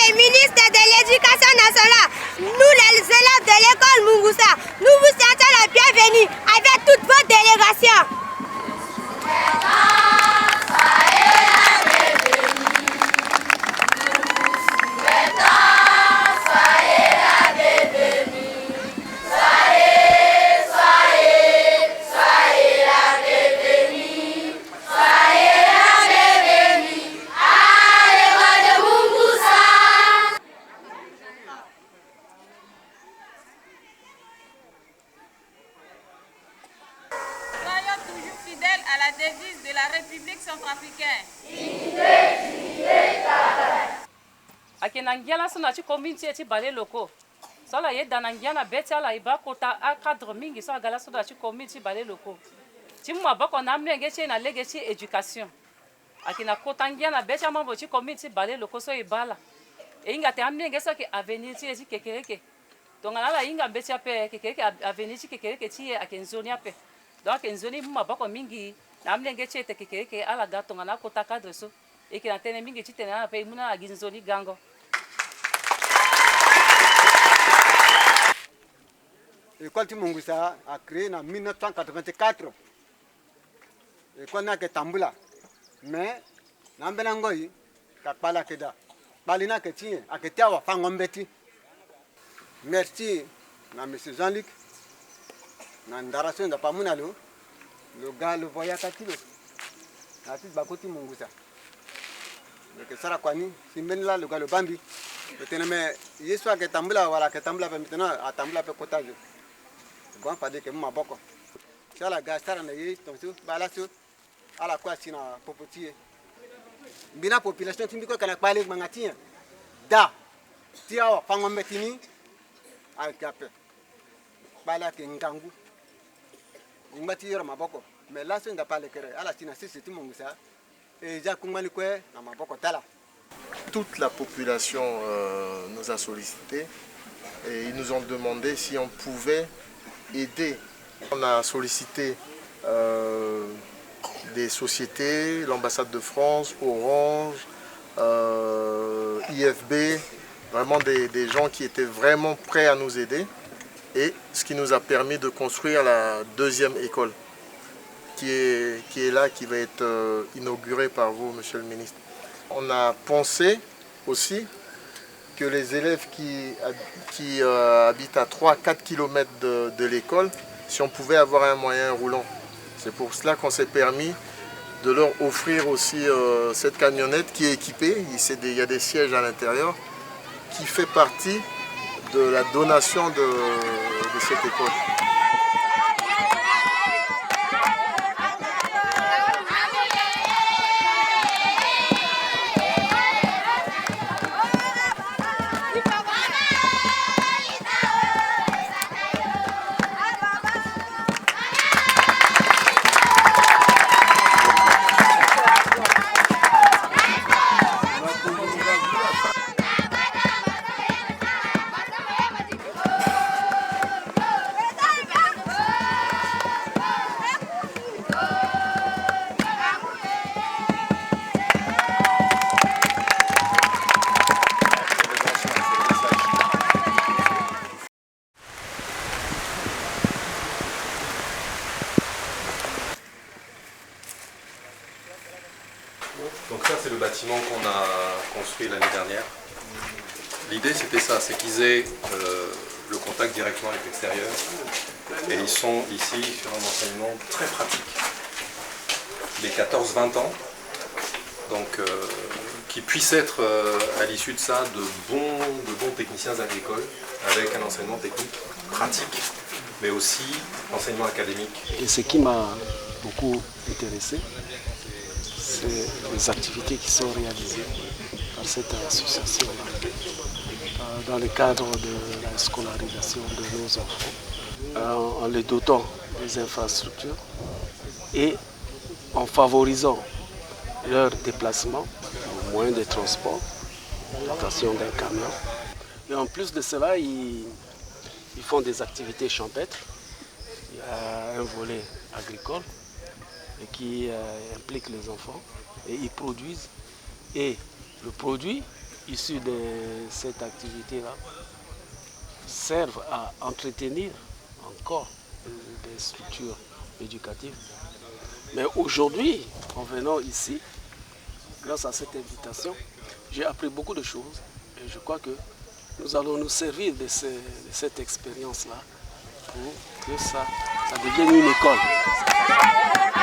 le ministre de l'Éducation nationale, nous les élèves de l'école Mungusa, nous vous souhaitons la bienvenue avec toutes vos délégations. À la devise de la République centrafricaine. Akenangiala sona ci community ci balé locaux. Sala ye danangiana betiala iba kota a cadre mingi so agala sona ci community balé locaux. Ci mo bako na mlenge ci na lege ci éducation. Akina kotangiana betia mambo ci community balé locaux so ibala. E inga te amlenge so ke avenir ci kekereke. Donc ala inga betia pe kekereke avenir ci kekereke ci akenzonia pe. Donc enzoni mo bako mingi na mlenge ci te kekereke ala gato ngana kota cadre so. Et qui a été mingi ci tena pe muna aginzoni gango. L'école de Mungusa a créé en 1984. L'école n'a que Tambula. Mais, Nambenangoi, Kapala Keda. Balina Ketine, a Ketawa Fangombeti. Merci, M. Jean-Luc. Nandaration de Pamunalo, le gars le voyage à Tilo. La petite Bakoti Mungusa. Le Sarakwani, Simenla, le gars le Bambi. Mais, il soit que Tambula, voilà, que Tambula, maintenant, à Tambula, peut cotage. Bon, pas dire que moi, beaucoup. Si la gastara na yé, donc balasso, à la quoi si na popotier. Bina population timiko kana pale mangatia. Da. Tia fango metini à capé. Bala ke ngangu. Ngati yoro maboko. Mais là c'est pas le kere. Ala sina c'est tout mon ça. Et ja kumani kwe na maboko tala. Toute la population nous a sollicité et ils nous ont demandé si on pouvait aider. On a sollicité des sociétés, l'ambassade de France, Orange, IFB, vraiment des gens qui étaient vraiment prêts à nous aider. Et ce qui nous a permis de construire la deuxième école qui est là, qui va être inaugurée par vous, Monsieur le ministre. On a pensé aussi que les élèves qui habitent à 3-4 km de l'école, si on pouvait avoir un moyen roulant. C'est pour cela qu'on s'est permis de leur offrir aussi cette camionnette qui est équipée. Il y a des sièges à l'intérieur qui fait partie de la donation de cette école. Donc ça c'est le bâtiment qu'on a construit l'année dernière. L'idée c'était ça, c'est qu'ils aient le contact directement avec l'extérieur. Et ils sont ici sur un enseignement très pratique. Les 14-20 ans, donc qui puissent être à l'issue de ça de bons techniciens agricoles avec un enseignement technique pratique, mais aussi enseignement académique. Et ce qui m'a beaucoup intéressé, c'est les activités qui sont réalisées par cette association-là dans le cadre de la scolarisation de nos enfants, en les dotant des infrastructures et en favorisant leur déplacement, au moyen de transport, l'attention d'un camion. Et en plus de cela, ils font des activités champêtres. Il y a un volet agricole et qui implique les enfants et ils produisent. Et le produit, issus de cette activité-là servent à entretenir encore des structures éducatives. Mais aujourd'hui, en venant ici, grâce à cette invitation, j'ai appris beaucoup de choses et je crois que nous allons nous servir de cette expérience-là pour que ça devienne une école.